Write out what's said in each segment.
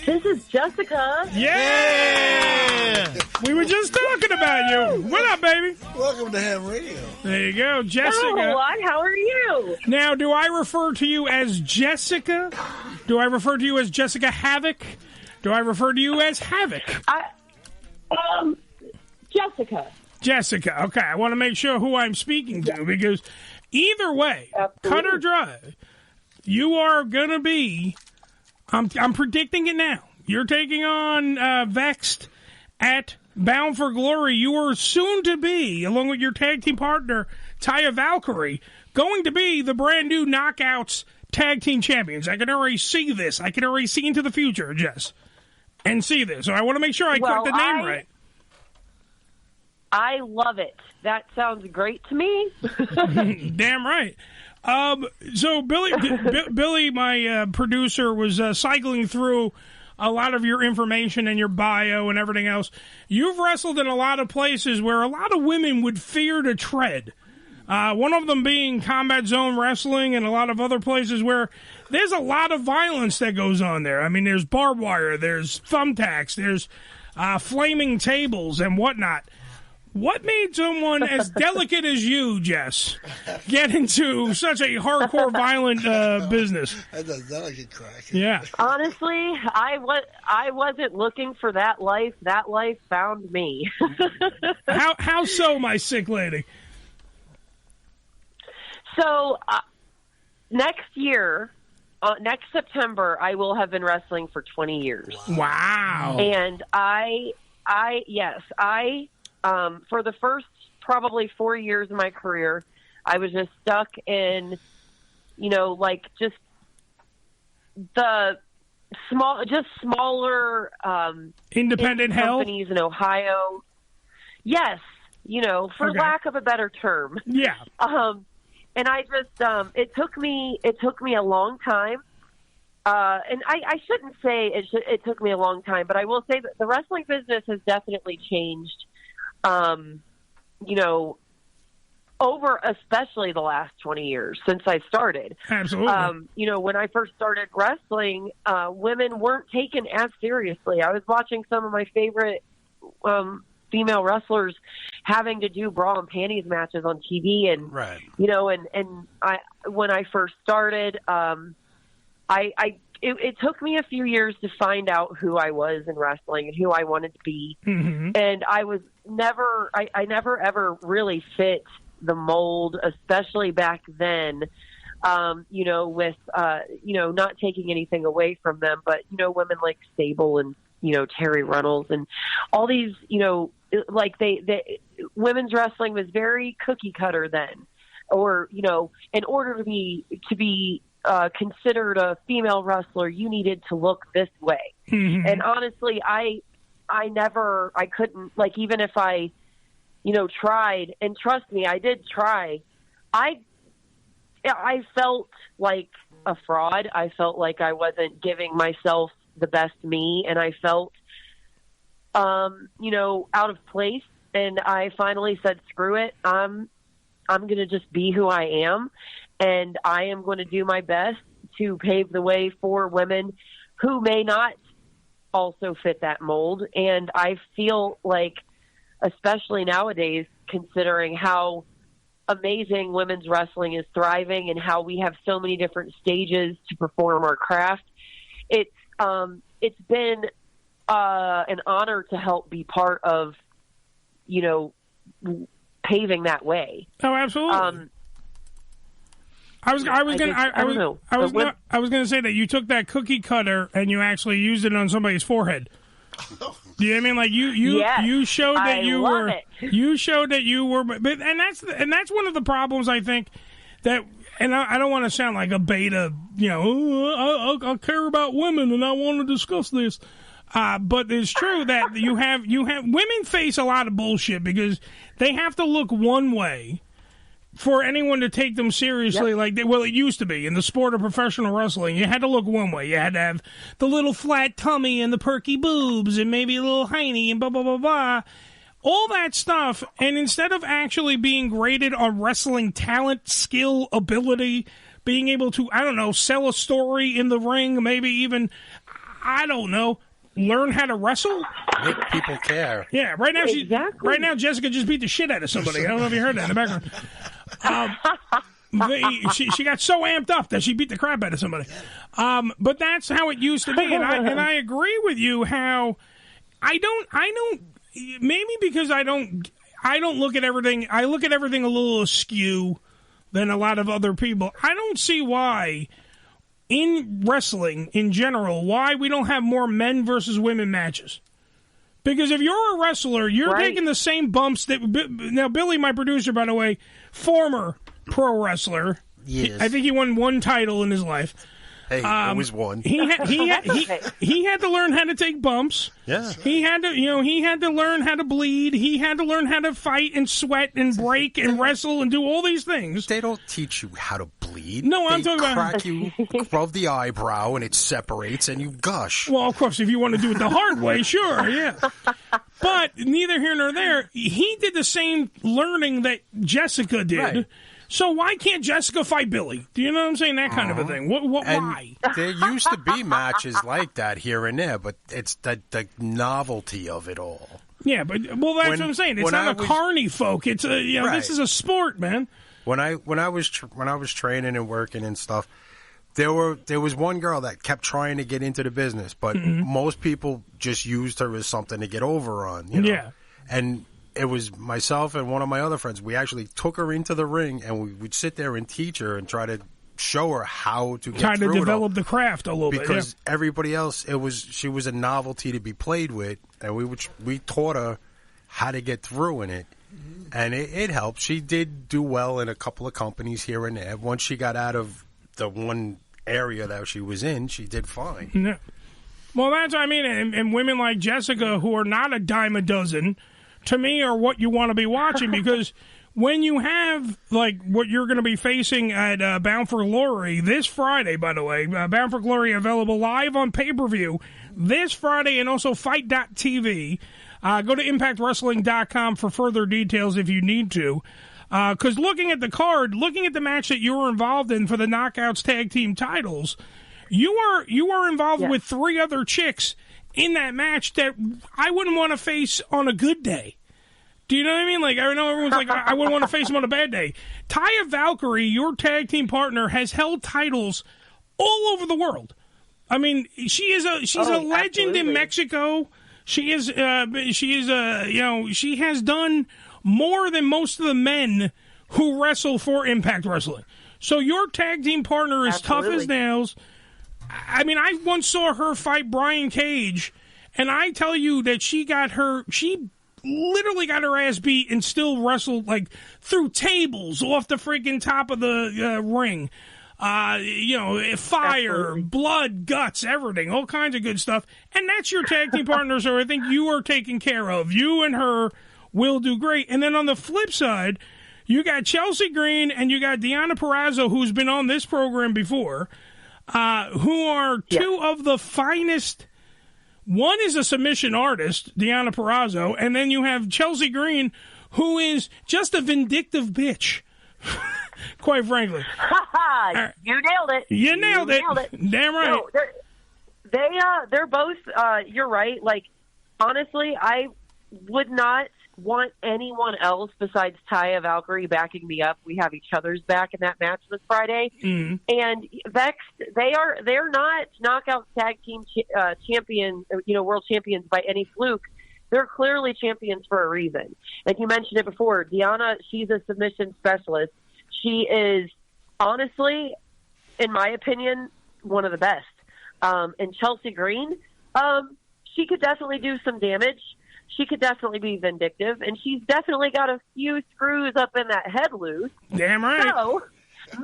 This is Jessicka. Yeah! We were just talking about you. What up, baby? Welcome to Ham Radio. There you go, Jessicka. Oh, what? How are you? Now, do I refer to you as Jessicka? Do I refer to you as Jessicka Havok? Do I refer to you as Havok? Jessicka. Jessicka. Okay, I want to make sure who I'm speaking to because either way, cut or dry, you are going to be, I'm predicting it now. You're taking on Vexed at Bound for Glory. You are soon to be, along with your tag team partner, Taya Valkyrie, going to be the brand new Knockouts tag team champions. I can already see this. I can already see into the future, Jess, and see this. So I want to make sure I got the name right. I love it. That sounds great to me. Damn right. So Billy, my producer, was cycling through a lot of your information and your bio and everything else. You've wrestled in a lot of places where a lot of women would fear to tread. One of them being Combat Zone Wrestling and a lot of other places where there's a lot of violence that goes on there. I mean, there's barbed wire, there's thumbtacks, there's flaming tables and whatnot. What made someone as delicate as you, Jess, get into such a hardcore, violent business? That's a delicate crack. Yeah. Honestly, I wasn't looking for that life. That life found me. How so, my sick lady? So, next year, next September, I will have been wrestling for 20 years. Wow. And I for the first probably 4 years of my career, I was just stuck in, just the smaller independent companies in Ohio. Yes, for lack of a better term. Yeah. And I just it took me a long time. And I shouldn't say it took me a long time, but I will say that the wrestling business has definitely changed. Over especially the last 20 years since I started. Absolutely. When I first started wrestling, women weren't taken as seriously. I was watching some of my favorite female wrestlers having to do bra and panties matches on TV, and right. And when I first started, it took me a few years to find out who I was in wrestling and who I wanted to be. Mm-hmm. And I was never ever really fit the mold, especially back then, with, not taking anything away from them, but, women like Sable and, Terry Runnels and all these, women's wrestling was very cookie cutter then, or, in order to be considered a female wrestler, you needed to look this way. Mm-hmm. And honestly, I couldn't, even if I, tried, and trust me, I did try. I felt like a fraud. I felt like I wasn't giving myself the best me, and I felt, out of place. And I finally said, screw it. I'm going to just be who I am. And I am going to do my best to pave the way for women who may not also fit that mold. And I feel like, especially nowadays, considering how amazing women's wrestling is thriving and how we have so many different stages to perform our craft, it's been an honor to help be part of, paving that way. Oh, absolutely. I was going to say that you took that cookie cutter and you actually used it on somebody's forehead. Do you know what I mean? Like you showed that you showed that you were, but and that's one of the problems I think that, and I don't want to sound like a beta, I care about women and I want to discuss this. But it's true that you have women face a lot of bullshit because they have to look one way for anyone to take them seriously. Yep. It used to be in the sport of professional wrestling. You had to look one way. You had to have the little flat tummy and the perky boobs and maybe a little hiney and blah, blah, blah, blah. All that stuff. And instead of actually being graded on wrestling talent, skill, ability, being able to, sell a story in the ring, maybe even, I don't know, learn how to wrestle. Make people care. Yeah, right now Jessicka just beat the shit out of somebody. I don't know if you heard that in the background. She got so amped up that she beat the crap out of somebody. But that's how it used to be, and I agree with you. How I don't. Maybe because I don't look at everything. I look at everything a little askew than a lot of other people. I don't see why in wrestling in general why we don't have more men versus women matches. Because if you're a wrestler, you're taking the same bumps that... Now, Billy, my producer, by the way, former pro wrestler. Yes. I think he won one title in his life. Hey, always won. He had to learn how to take bumps. Yeah. He had to learn how to bleed. He had to learn how to fight and sweat and break and wrestle and do all these things. They don't teach you how to bleed. No, I'm talking about... crack you above the eyebrow and it separates and you gush. Well, of course, if you want to do it the hard way, sure, yeah. But neither here nor there. He did the same learning that Jessicka did. Right. So why can't Jessicka fight Billy? Do you know what I'm saying? That kind of a thing. Why? There used to be matches like that here and there, but it's the novelty of it all. Yeah, but that's what I'm saying. It's not a carny folk. It's this is a sport, man. When I was training and working and stuff, there was one girl that kept trying to get into the business, but most people just used her as something to get over on. You know? Yeah, and. It was myself and one of my other friends. We actually took her into the ring, and we would sit there and teach her and try to show her how to get through it. Develop the craft a little bit. Because everybody else, she was a novelty to be played with, and we taught her how to get through in it, and it helped. She did do well in a couple of companies here and there. Once she got out of the one area that she was in, she did fine. Yeah. Well, that's what I mean. And women like Jessicka, who are not a dime a dozen, to me, are what you want to be watching, because when you have, like, what you're going to be facing at Bound for Glory this Friday, by the way, Bound for Glory available live on pay-per-view this Friday, and also Fight.tv. Go to ImpactWrestling.com for further details if you need to. Because looking at the card, looking at the match that you were involved in for the Knockouts Tag Team titles, you are involved with three other chicks in that match that I wouldn't want to face on a good day. Do you know what I mean? Like, I know everyone's like, I wouldn't want to face them on a bad day. Taya Valkyrie, your tag team partner, has held titles all over the world. I mean, she's a legend in Mexico. She has done more than most of the men who wrestle for Impact Wrestling. So your tag team partner is tough as nails. I mean, I once saw her fight Brian Cage, and I tell you that she literally got her ass beat and still wrestled, like, through tables off the freaking top of the ring. Fire, blood, guts, everything, all kinds of good stuff. And that's your tag team partner, so I think you are taken care of. You and her will do great. And then on the flip side, you got Chelsea Green and you got Deonna Purrazzo, who's been on this program before, who are two of the finest. One is a submission artist, Deonna Purrazzo, and then you have Chelsea Green, who is just a vindictive bitch, quite frankly. You nailed it. You nailed it. Damn right. No, they're both, you're right. Like, honestly, I would not want anyone else besides Taya Valkyrie backing me up. We have each other's back in that match this Friday. And Vex, they're not knockout tag team champions, world champions by any fluke. They're clearly champions for a reason. Like you mentioned it before, Deonna, she's a submission specialist. She is, honestly, in my opinion, one of the best. And Chelsea Green, she could definitely do some damage. She could definitely be vindictive, and she's definitely got a few screws up in that head loose. Damn right. So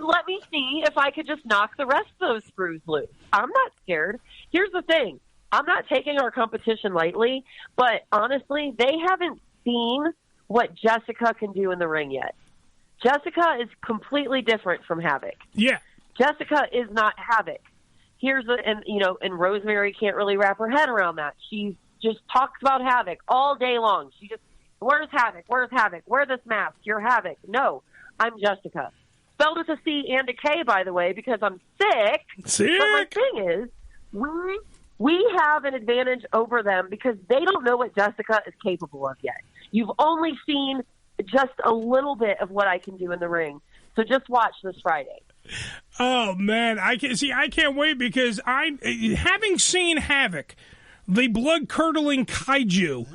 let me see if I could just knock the rest of those screws loose. I'm not scared. Here's the thing. I'm not taking our competition lightly, but honestly, they haven't seen what Jessicka can do in the ring yet. Jessicka is completely different from Havok. Yeah. Jessicka is not Havok. And Rosemary can't really wrap her head around that. She just talks about Havok all day long. She just, where's Havok? Where's Havok? Wear this mask. You're Havok. No, I'm Jessicka. Spelled with a C and a K, by the way, because I'm sick. Sick. But my thing is, we have an advantage over them because they don't know what Jessicka is capable of yet. You've only seen just a little bit of what I can do in the ring. So just watch this Friday. Oh, man. I can't wait because having seen Havok, the blood-curdling kaiju,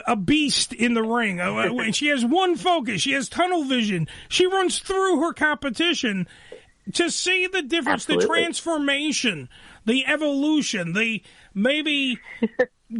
a beast in the ring, she has one focus. She has tunnel vision. She runs through her competition. To see the difference, Absolutely. The transformation, the evolution, the maybe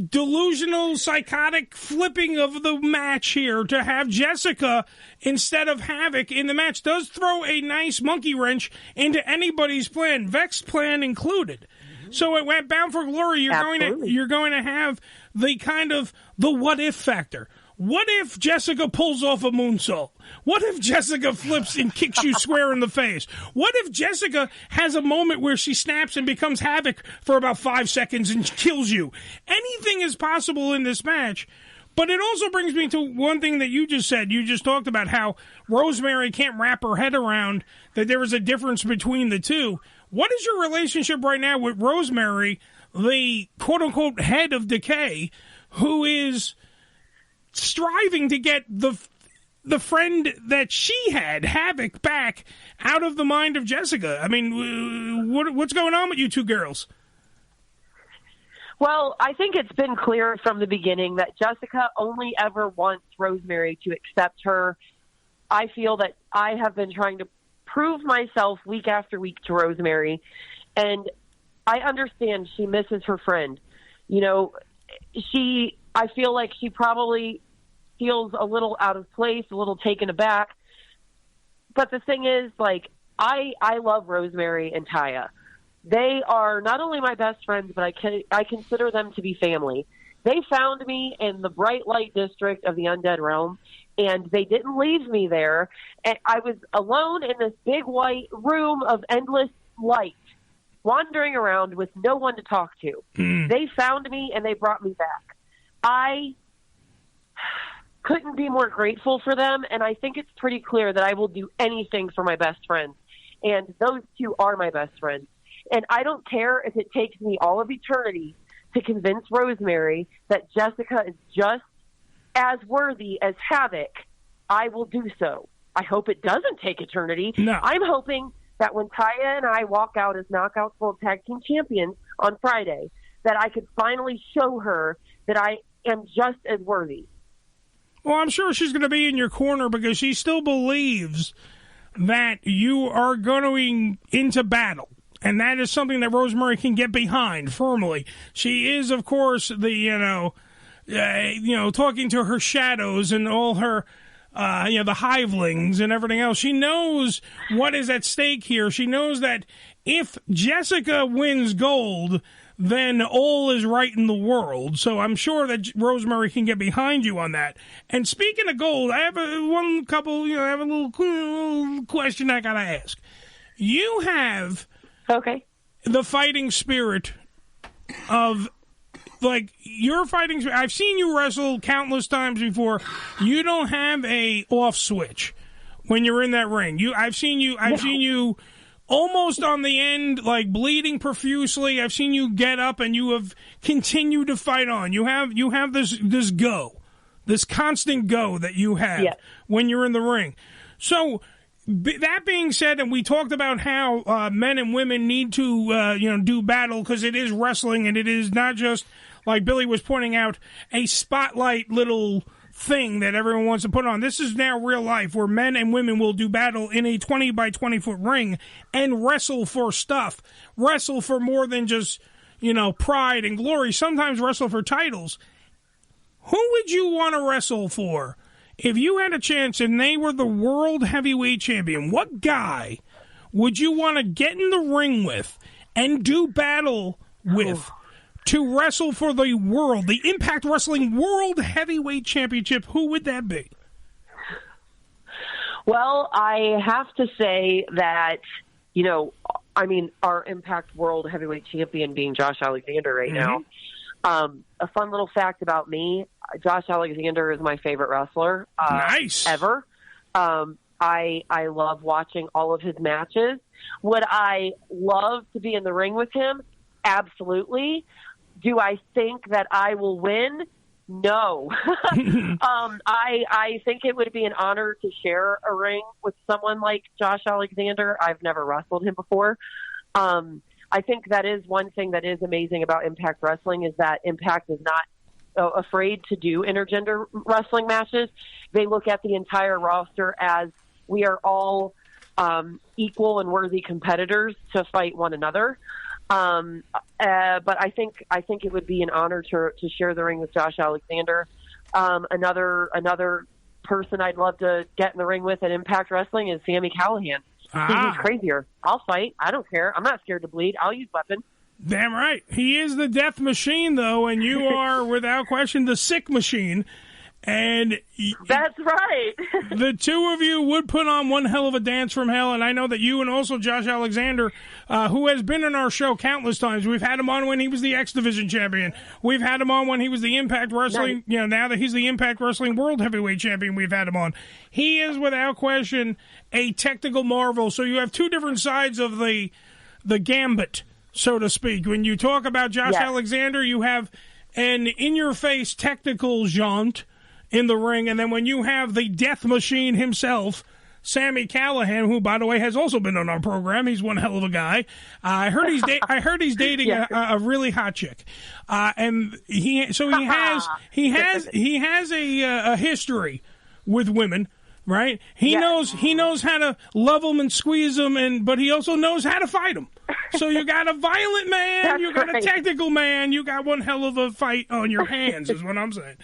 delusional, psychotic flipping of the match here to have Jessicka instead of Havok in the match does throw a nice monkey wrench into anybody's plan, Vex's plan included. So at Bound for Glory, you're going to have the kind of the what if factor. What if Jessicka pulls off a moonsault? What if Jessicka flips and kicks you square in the face? What if Jessicka has a moment where she snaps and becomes Havok for about 5 seconds and kills you? Anything is possible in this match. But it also brings me to one thing that you just said. You just talked about how Rosemary can't wrap her head around that there is a difference between the two. What is your relationship right now with Rosemary, the quote-unquote head of Decay, who is striving to get the friend that she had, Havok, back out of the mind of Jessicka? I mean, what's going on with you two girls? Well, I think it's been clear from the beginning that Jessicka only ever wants Rosemary to accept her. I feel that I have been trying to prove myself week after week to Rosemary, and I understand she misses her friend. You know, I feel like she probably feels a little out of place, a little taken aback. But the thing is, like, I love Rosemary and Taya. They are not only my best friends, but I consider them to be family. They found me in the bright light district of the Undead Realm, and they didn't leave me there. And I was alone in this big white room of endless light, wandering around with no one to talk to. They found me, and they brought me back. I couldn't be more grateful for them, and I think it's pretty clear that I will do anything for my best friends. And those two are my best friends. And I don't care if it takes me all of eternity to convince Rosemary that Jessicka is just as worthy as Havok. I will do so. I hope it doesn't take eternity. No. I'm hoping that when Taya and I walk out as Knockouts World Tag Team Champions on Friday, that I could finally show her that I am just as worthy. Well, I'm sure she's going to be in your corner because she still believes that you are going into battle. And that is something that Rosemary can get behind firmly. She is, of course, the, talking to her shadows and all her, the hivelings and everything else. She knows what is at stake here. She knows that if Jessicka wins gold, then all is right in the world. So I'm sure that Rosemary can get behind you on that. And speaking of gold, I have a little question I got to ask. You have the fighting spirit of, like, your fighting spirit. I've seen you wrestle countless times before. You don't have a off switch when you're in that ring. I've seen you almost on the end, like bleeding profusely. I've seen you get up and you have continued to fight on. You have this go, this constant go that you have when you're in the ring. So that being said, and we talked about how men and women need to do battle because it is wrestling and it is not just, like Billy was pointing out, a spotlight little thing that everyone wants to put on. This is now real life where men and women will do battle in a 20 by 20 foot ring and wrestle for stuff, wrestle for more than just, pride and glory, sometimes wrestle for titles. Who would you want to wrestle for? If you had a chance and they were the world heavyweight champion, what guy would you want to get in the ring with and do battle with to wrestle for the world, the Impact Wrestling World Heavyweight Championship? Who would that be? Well, I have to say that, our Impact World Heavyweight Champion being Josh Alexander right now. A fun little fact about me, Josh Alexander is my favorite wrestler ever. I love watching all of his matches. Would I love to be in the ring with him? Absolutely. Do I think that I will win? No. I think it would be an honor to share a ring with someone like Josh Alexander. I've never wrestled him before. I think that is one thing that is amazing about Impact Wrestling is that Impact is not afraid to do intergender wrestling matches. They look at the entire roster as we are all equal and worthy competitors to fight one another. But I think it would be an honor to share the ring with Josh Alexander. Another person I'd love to get in the ring with at Impact Wrestling is Sami Callihan. He's crazier. I'll fight. I don't care. I'm not scared to bleed. I'll use weapons. Damn right. He is the death machine, though, and you are, without question, the sick machine. And that's right. The two of you would put on one hell of a dance from hell, and I know that you and also Josh Alexander, who has been on our show countless times. We've had him on when he was the X Division champion. We've had him on when he was the Impact Wrestling. Nice. Now that he's the Impact Wrestling World Heavyweight Champion, we've had him on. He is, without question, a technical marvel. So you have two different sides of the gambit, so to speak. When you talk about Josh Alexander, you have an in-your-face technical jaunt in the ring, and then when you have the death machine himself, Sami Callihan, who, by the way, has also been on our program. He's one hell of a guy. I heard he's dating a really hot chick, and he has a history with women. Right? He knows how to love them and squeeze them, but he also knows how to fight them. So you got a violent man, you got a technical man, you got one hell of a fight on your hands, is what I'm saying.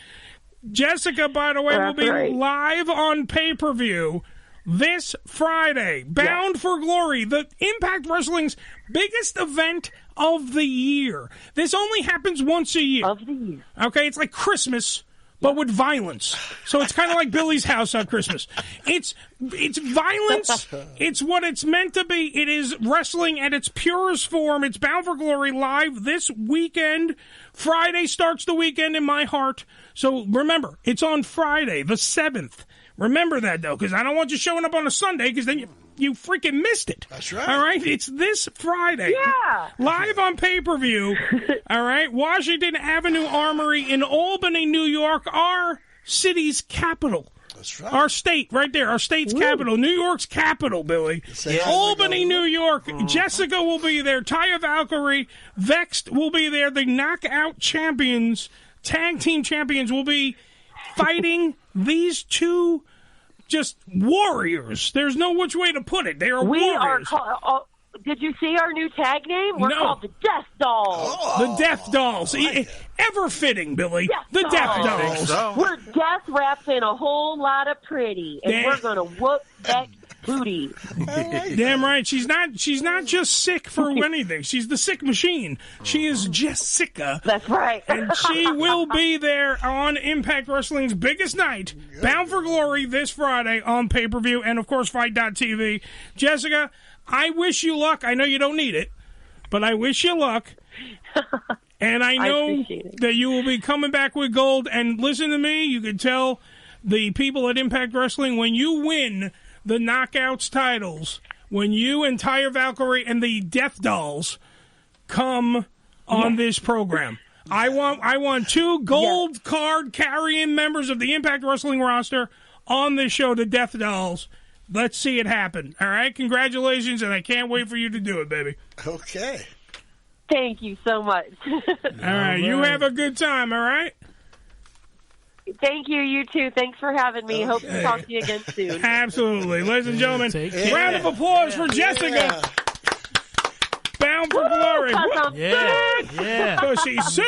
Jessicka, by the way, will be live on pay-per-view this Friday. Bound for Glory, the Impact Wrestling's biggest event of the year. This only happens once a year. Of the year. Okay, it's like Christmas, but with violence. So it's kind of like Billy's house on Christmas. It's violence. It's what it's meant to be. It is wrestling at its purest form. It's Bound for Glory live this weekend. Friday starts the weekend in my heart. So remember, it's on Friday, the 7th. Remember that, though, because I don't want you showing up on a Sunday, because then you freaking missed it. That's right. All right? It's this Friday. Yeah. Live on pay-per-view. All right? Washington Avenue Armory in Albany, New York, our city's capital. That's right. Our state, right there. Our state's capital. New York's capital, Billy. Albany, New York. Jessicka will be there. Taya Valkyrie. Vexed will be there. The Knockout Champions, tag team champions, will be fighting these two just warriors. There's no which way to put it. They are warriors. Did you see our new tag name? We're called the Death Dolls. The Death Dolls. Ever fitting, Billy. The Death Dolls. So. We're death wrapped in a whole lot of pretty, and we're going to whoop that booty. Damn right. She's not just sick for anything. She's the sick machine. She is Jessicka. That's right. And she will be there on Impact Wrestling's biggest night, Bound for Glory, this Friday on pay-per-view, and, of course, Fight.tv. Jessicka, I wish you luck. I know you don't need it, but I wish you luck. And I know that you will be coming back with gold. And listen to me, you can tell the people at Impact Wrestling, when you win the Knockouts titles, when you and Taya Valkyrie and the Death Dolls come on this program, I want two gold card carrying members of the Impact Wrestling roster on this show, the Death Dolls. Let's see it happen. All right? Congratulations, and I can't wait for you to do it, baby. Okay. Thank you so much. All right. You have a good time, all right? Thank you. You too. Thanks for having me. Hope to talk to you again soon. Absolutely. Ladies and gentlemen, round of applause for Jessicka. Bound for Glory. Yeah. Because she's sick.